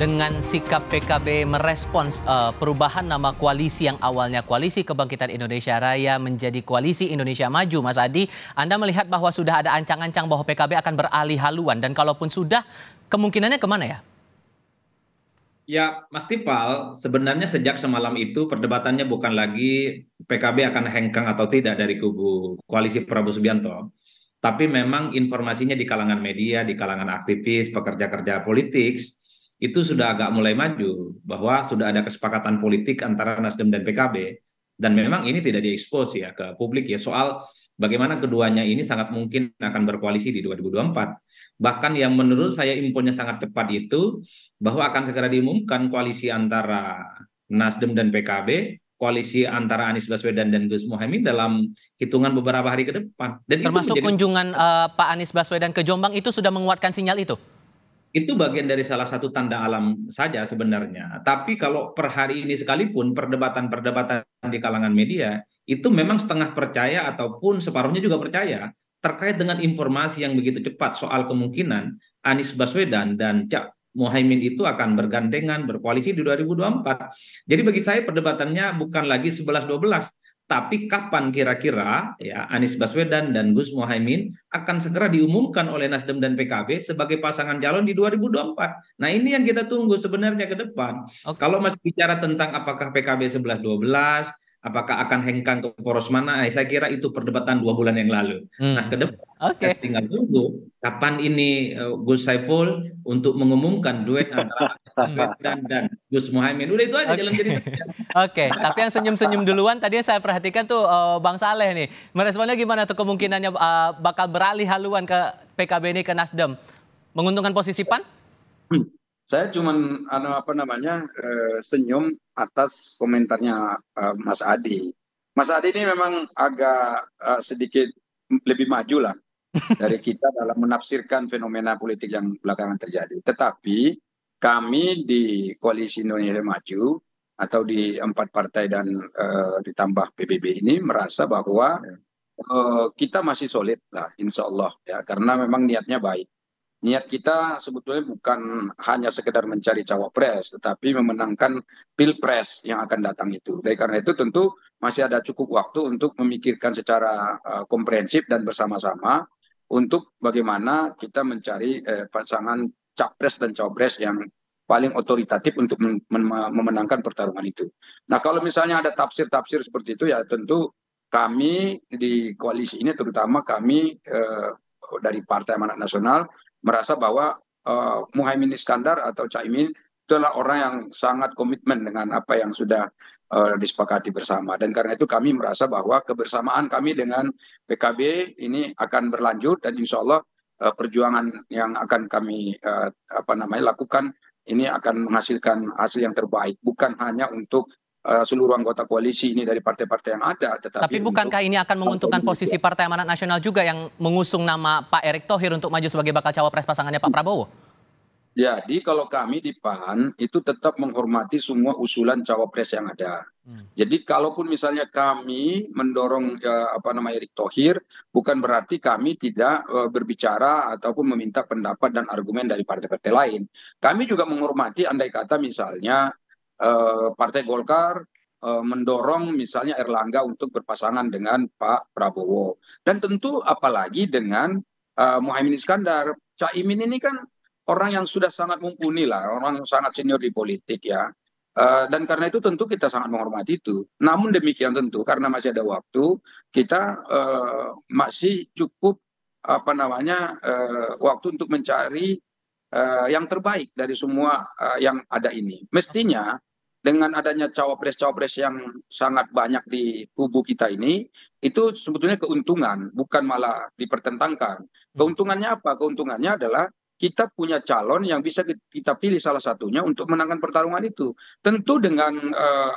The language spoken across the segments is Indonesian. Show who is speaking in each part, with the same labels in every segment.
Speaker 1: dengan sikap PKB merespons perubahan nama koalisi yang awalnya Koalisi Kebangkitan Indonesia Raya menjadi Koalisi Indonesia Maju, Mas Adi, Anda melihat bahwa sudah ada ancang-ancang bahwa PKB akan beralih haluan, dan kalaupun sudah, kemungkinannya kemana ya?
Speaker 2: Ya, Mas Tipal, sebenarnya sejak semalam itu perdebatannya bukan lagi PKB akan hengkang atau tidak dari kubu koalisi Prabowo Subianto, tapi memang informasinya di kalangan media, di kalangan aktivis, pekerja-kerja politik, itu sudah agak mulai maju, bahwa sudah ada kesepakatan politik antara Nasdem dan PKB, dan memang ini tidak diekspos ya ke publik ya, soal bagaimana keduanya ini sangat mungkin akan berkoalisi di 2024. Bahkan yang menurut saya infonya sangat tepat itu, bahwa akan segera diumumkan koalisi antara Nasdem dan PKB, koalisi antara Anies Baswedan dan Gus Muhaimin dalam hitungan beberapa hari ke depan. Dan itu
Speaker 1: Termasuk
Speaker 2: menjadi
Speaker 1: kunjungan Pak Anies Baswedan ke Jombang itu sudah menguatkan sinyal itu?
Speaker 2: itu bagian dari salah satu tanda alam saja sebenarnya. Tapi kalau per hari ini sekalipun perdebatan-perdebatan di kalangan media itu memang setengah percaya ataupun separuhnya juga percaya terkait dengan informasi yang begitu cepat soal kemungkinan Anies Baswedan dan Cak Muhaimin itu akan bergandengan berkoalisi di 2024. Jadi bagi saya perdebatannya bukan lagi 11-12, tapi kapan kira-kira ya Anies Baswedan dan Gus Muhaimin akan segera diumumkan oleh Nasdem dan PKB sebagai pasangan calon di 2024. Nah, ini yang kita tunggu sebenarnya ke depan.
Speaker 1: Oke.
Speaker 2: Kalau masih bicara tentang apakah PKB 11-12, apakah akan hengkang ke poros mana, saya kira itu perdebatan 2 bulan yang lalu. Nah, ke depan kita
Speaker 1: Oke.
Speaker 2: tinggal tunggu kapan ini Gus Saiful untuk mengumumkan duet antara Anies Baswedan dan Gus Muhaimin. Udah itu aja jalan
Speaker 1: Oke.
Speaker 2: ceritanya.
Speaker 1: Oke, tapi yang senyum-senyum duluan tadi yang saya perhatikan tuh Bang Saleh nih. Meresponnya gimana tuh kemungkinannya bakal beralih haluan ke PKB ini ke Nasdem? Menguntungkan posisi PAN?
Speaker 3: Saya cuman senyum atas komentarnya Mas Adi. Mas Adi ini memang agak sedikit lebih maju lah dari kita dalam menafsirkan fenomena politik yang belakangan terjadi. Tetapi kami di Koalisi Indonesia Maju atau di 4 partai dan ditambah PBB ini merasa bahwa kita masih solid lah, insya Allah ya, karena memang niatnya baik. Niat kita sebetulnya bukan hanya sekedar mencari cawapres, tetapi memenangkan pilpres yang akan datang itu. Dari karena itu tentu masih ada cukup waktu untuk memikirkan secara komprehensif dan bersama-sama untuk bagaimana kita mencari pasangan capres dan cawapres yang paling otoritatif untuk memenangkan pertarungan itu. Nah, kalau misalnya ada tafsir-tafsir seperti itu, ya tentu kami di koalisi ini, terutama kami dari Partai Amanat Nasional, merasa bahwa Muhaimin Iskandar atau Caimin itu adalah orang yang sangat komitmen dengan apa yang sudah disepakati bersama. Dan karena itu kami merasa bahwa kebersamaan kami dengan PKB ini akan berlanjut, dan insya Allah perjuangan yang akan kami lakukan ini akan menghasilkan hasil yang terbaik, bukan hanya untuk seluruh anggota koalisi ini dari partai-partai yang ada,
Speaker 1: Tapi
Speaker 3: tetapi untuk
Speaker 1: bukankah ini akan menguntungkan posisi Partai Amanat Nasional juga yang mengusung nama Pak Erick Thohir untuk maju sebagai bakal cawapres pasangannya Pak Prabowo?
Speaker 3: Jadi kalau kami di PAN itu tetap menghormati semua usulan cawapres yang ada. Jadi kalaupun misalnya kami mendorong Erick Thohir, bukan berarti kami tidak berbicara ataupun meminta pendapat dan argumen dari partai-partai lain. Kami juga menghormati andai kata misalnya Partai Golkar mendorong misalnya Erlangga untuk berpasangan dengan Pak Prabowo. Dan tentu apalagi dengan Muhaimin Iskandar. Caimin ini kan orang yang sudah sangat mumpuni lah, orang yang sangat senior di politik ya. Dan karena itu tentu kita sangat menghormati itu. Namun demikian tentu karena masih ada waktu, kita masih cukup waktu untuk mencari yang terbaik dari semua yang ada ini. Mestinya dengan adanya cawapres-cawapres yang sangat banyak di kubu kita ini, itu sebetulnya keuntungan, bukan malah dipertentangkan. Keuntungannya apa? Keuntungannya adalah kita punya calon yang bisa kita pilih salah satunya untuk menangkan pertarungan itu. Tentu dengan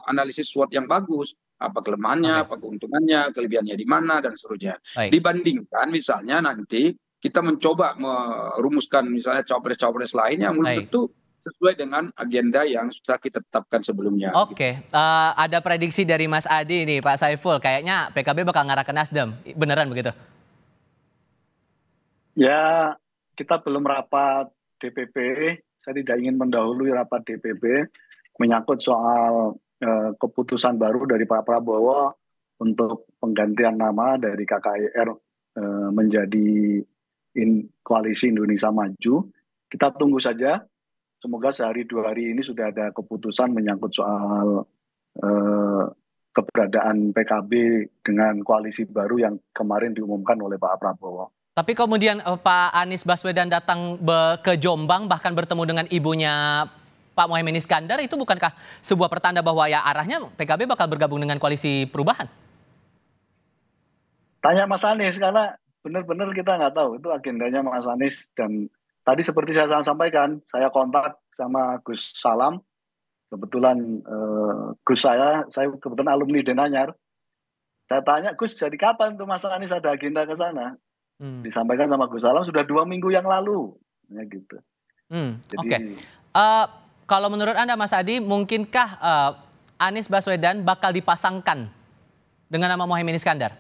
Speaker 3: analisis SWOT yang bagus, apa kelemahannya,
Speaker 1: Oke,
Speaker 3: apa keuntungannya, kelebihannya di mana, dan seterusnya.
Speaker 1: baik.
Speaker 3: Dibandingkan misalnya nanti kita mencoba merumuskan misalnya cawapres-cawapres lain yang belum
Speaker 1: Baik.
Speaker 3: tentu sesuai dengan agenda yang sudah kita tetapkan sebelumnya.
Speaker 1: Oke, ada prediksi dari Mas Adi nih, Pak Saiful. Kayaknya PKB bakal ngarah ke Nasdem. Beneran begitu?
Speaker 4: Ya, kita belum rapat DPP saya tidak ingin mendahului rapat DPP menyangkut soal keputusan baru dari Pak Prabowo untuk penggantian nama dari KKIR menjadi Koalisi Indonesia Maju. Kita tunggu saja. Semoga sehari 2 hari ini sudah ada keputusan menyangkut soal keberadaan PKB dengan koalisi baru yang kemarin diumumkan oleh Pak Prabowo.
Speaker 1: Tapi kemudian Pak Anies Baswedan datang ke Jombang bahkan bertemu dengan ibunya Pak Muhaimin Iskandar, itu bukankah sebuah pertanda bahwa ya arahnya PKB bakal bergabung dengan koalisi perubahan?
Speaker 4: Tanya Mas Anies, karena benar-benar kita nggak tahu itu agendanya Mas Anies. Dan tadi seperti saya sampaikan, saya kontak sama Gus Salam. Kebetulan Gus saya kebetulan alumni Denanyar. Saya tanya, Gus, jadi kapan tuh Mas Anies ada agenda ke sana? Disampaikan sama Gus Salam sudah 2 minggu yang lalu. Ya gitu.
Speaker 1: Oke. Kalau menurut Anda Mas Adi, mungkinkah Anies Baswedan bakal dipasangkan dengan nama Muhaimin Iskandar?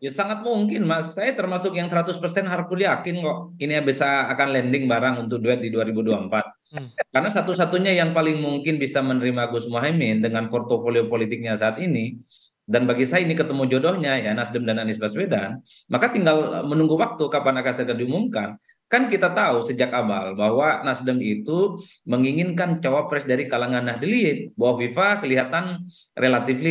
Speaker 2: Ya sangat mungkin Mas, saya termasuk yang 100% harus yakin kok ini bisa akan landing barang untuk duet di 2024. Karena satu-satunya yang paling mungkin bisa menerima Gus Muhaimin dengan portofolio politiknya saat ini, dan bagi saya ini ketemu jodohnya ya Nasdem dan Anies Baswedan, maka tinggal menunggu waktu kapan akan segera diumumkan. Kan kita tahu sejak awal bahwa Nasdem itu menginginkan cawapres dari kalangan Nahdliyin, bahwa Viva kelihatan relatif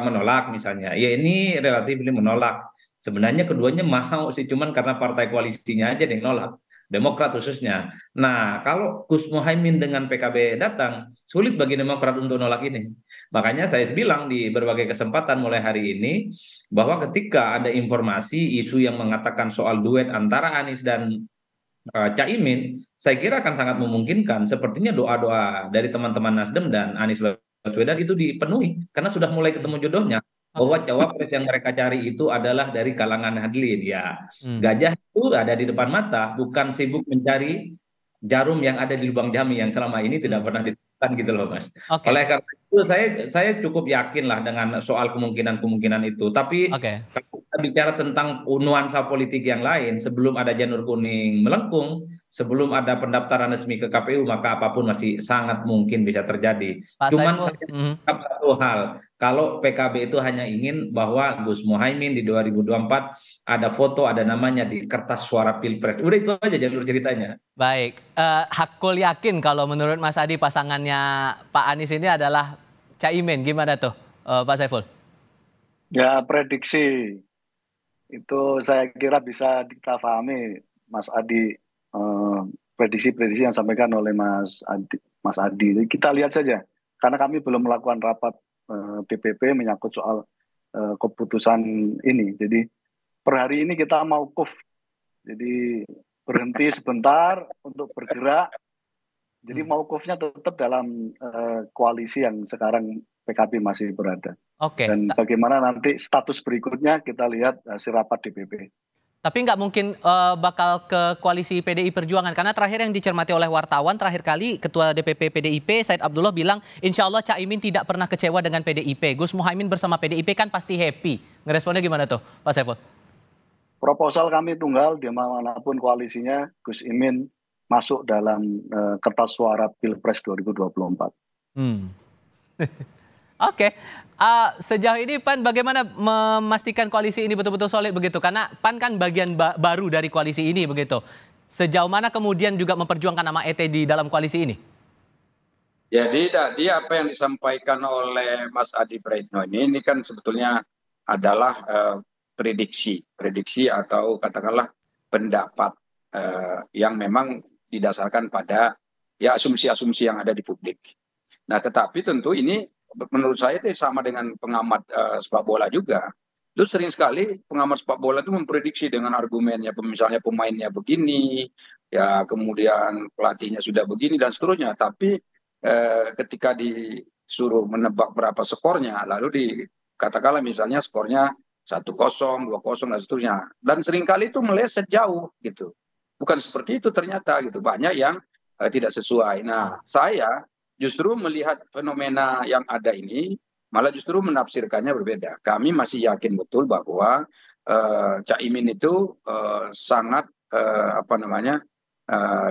Speaker 2: menolak misalnya. Ya ini relatif menolak. Sebenarnya keduanya mau sih, cuman karena partai koalisinya aja yang nolak. Demokrat khususnya. Nah, kalau Gus Muhaimin dengan PKB datang, sulit bagi Demokrat untuk nolak ini. Makanya saya bilang di berbagai kesempatan mulai hari ini, bahwa ketika ada informasi, isu yang mengatakan soal duet antara Anies dan Caimin, saya kira akan sangat memungkinkan. Sepertinya doa-doa dari teman-teman Nasdem dan Anies Baswedan itu dipenuhi, karena sudah mulai ketemu jodohnya. Bahwa cawapres yang mereka cari itu adalah dari kalangan Nahdliyin. Ya, gajah itu ada di depan mata, bukan sibuk mencari jarum yang ada di lubang jami yang selama ini tidak pernah ditemukan gitu loh Mas. Oleh karena itu saya cukup yakin lah dengan soal kemungkinan itu. Tapi kalau kita bicara tentang nuansa politik yang lain, sebelum ada janur kuning melengkung, sebelum ada pendaftaran resmi ke KPU, maka apapun masih sangat mungkin bisa terjadi. Cuman saya satu hal, kalau PKB itu hanya ingin bahwa Gus Muhaimin di 2024 ada foto, ada namanya di kertas suara Pilpres. Udah itu aja jalur ceritanya.
Speaker 1: Baik, Hakul yakin kalau menurut Mas Adi pasangannya Pak Anies ini adalah Caimin. Gimana tuh Pak Saiful?
Speaker 4: Ya prediksi itu saya kira bisa kita pahami Mas Adi, prediksi-prediksi yang disampaikan oleh Mas Adi. Kita lihat saja, karena kami belum melakukan rapat DPP menyangkut soal keputusan ini. Jadi per hari ini kita mauquf, jadi berhenti sebentar untuk bergerak. Jadi mauqufnya tetap dalam koalisi yang sekarang PKB masih berada. Dan bagaimana nanti status berikutnya kita lihat hasil rapat DPP.
Speaker 1: Tapi nggak mungkin bakal ke koalisi PDI Perjuangan, karena terakhir yang dicermati oleh wartawan, terakhir kali Ketua DPP PDIP Said Abdullah bilang insya Allah Caimin tidak pernah kecewa dengan PDIP. Gus Muhaimin bersama PDIP kan pasti happy. Ngeresponnya gimana tuh Pak Saiful?
Speaker 4: Proposal kami tunggal, di manapun koalisinya Gus Imin masuk dalam kertas suara Pilpres 2024.
Speaker 1: Oke. Sejauh ini PAN bagaimana memastikan koalisi ini betul-betul solid begitu? Karena PAN kan bagian baru dari koalisi ini begitu. Sejauh mana kemudian juga memperjuangkan nama ET di dalam koalisi ini?
Speaker 3: Jadi tadi apa yang disampaikan oleh Mas Adi Praitno ini kan sebetulnya adalah prediksi atau katakanlah pendapat yang memang didasarkan pada ya asumsi-asumsi yang ada di publik. Nah, tetapi tentu ini menurut saya itu sama dengan pengamat sepak bola juga. Itu sering sekali pengamat sepak bola itu memprediksi dengan argumennya, misalnya pemainnya begini, ya kemudian pelatihnya sudah begini dan seterusnya. Tapi ketika disuruh menebak berapa skornya, lalu dikatakanlah misalnya skornya 1-0, 2-0 dan seterusnya. Dan seringkali itu meleset jauh gitu. Bukan seperti itu ternyata gitu. Banyak yang tidak sesuai. Nah, saya justru melihat fenomena yang ada ini, malah justru menafsirkannya berbeda. Kami masih yakin betul bahwa Caimin itu sangat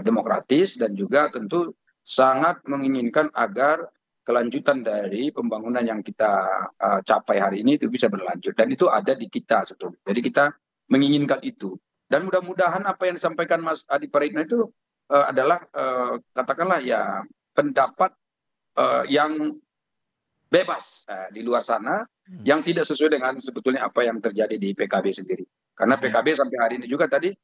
Speaker 3: demokratis dan juga tentu sangat menginginkan agar kelanjutan dari pembangunan yang kita capai hari ini itu bisa berlanjut, dan itu ada di kita sebetulnya. Jadi kita menginginkan itu, dan mudah-mudahan apa yang disampaikan Mas Adi Praitno itu adalah katakanlah ya pendapat yang bebas di luar sana, yang tidak sesuai dengan sebetulnya apa yang terjadi di PKB sendiri. Karena PKB sampai hari ini juga tadi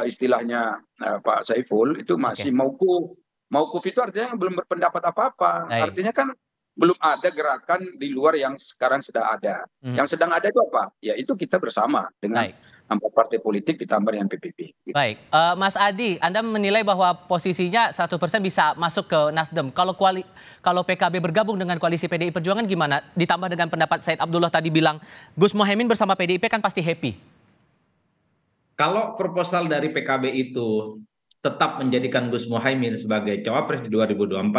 Speaker 3: istilahnya Pak Saiful itu masih maukuf. Maukuf itu artinya belum berpendapat apa-apa. Artinya kan belum ada gerakan di luar yang sekarang sedang ada. Yang sedang ada itu apa? Ya itu kita bersama dengan 4 partai politik ditambah dengan PPP. Gitu.
Speaker 1: Baik, Mas Adi, Anda menilai bahwa posisinya 1% bisa masuk ke Nasdem. Kalau PKB bergabung dengan koalisi PDI Perjuangan gimana? Ditambah dengan pendapat Said Abdullah tadi bilang Gus Muhaimin bersama PDIP kan pasti happy.
Speaker 2: Kalau proposal dari PKB itu tetap menjadikan Gus Muhaimin sebagai cawapres di 2024,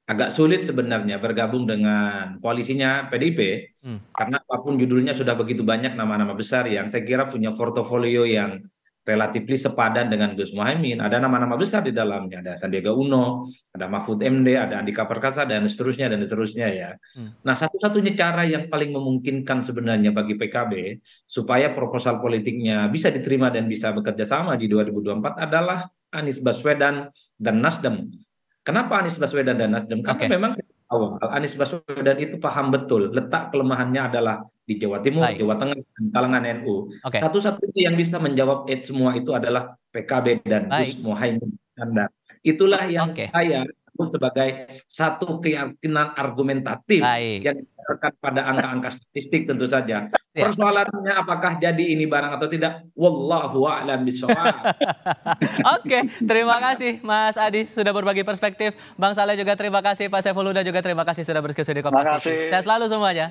Speaker 2: agak sulit sebenarnya bergabung dengan koalisinya PDIP, karena apapun judulnya sudah begitu banyak nama-nama besar yang saya kira punya portofolio yang relatif sepadan dengan Gus Muhaimin. Ada nama-nama besar di dalamnya, ada Sandiaga Uno, ada Mahfud MD, ada Andika Perkasa, dan seterusnya ya. Nah, satu-satunya cara yang paling memungkinkan sebenarnya bagi PKB supaya proposal politiknya bisa diterima dan bisa bekerja sama di 2024 adalah Anies Baswedan dan Nasdem. Kenapa Anies Baswedan dan Nasdem? Karena memang awal Anies Baswedan itu paham betul letak kelemahannya adalah di Jawa Timur, Jawa Tengah, dan kalangan NU. Satu-satunya yang bisa menjawab semua itu adalah PKB dan Gus Muhaimin. Itulah yang saya sebut sebagai satu keyakinan argumentatif yang didasarkan pada angka-angka statistik tentu saja. Persoalannya apakah jadi ini barang atau tidak? Wallahu a'lam bishawab.
Speaker 1: Oke, terima kasih Mas Adi sudah berbagi perspektif. Bang Saleh juga terima kasih, Pak Saiful Huda juga terima kasih sudah berdiskusi di Kompas TV. Sehat selalu semuanya.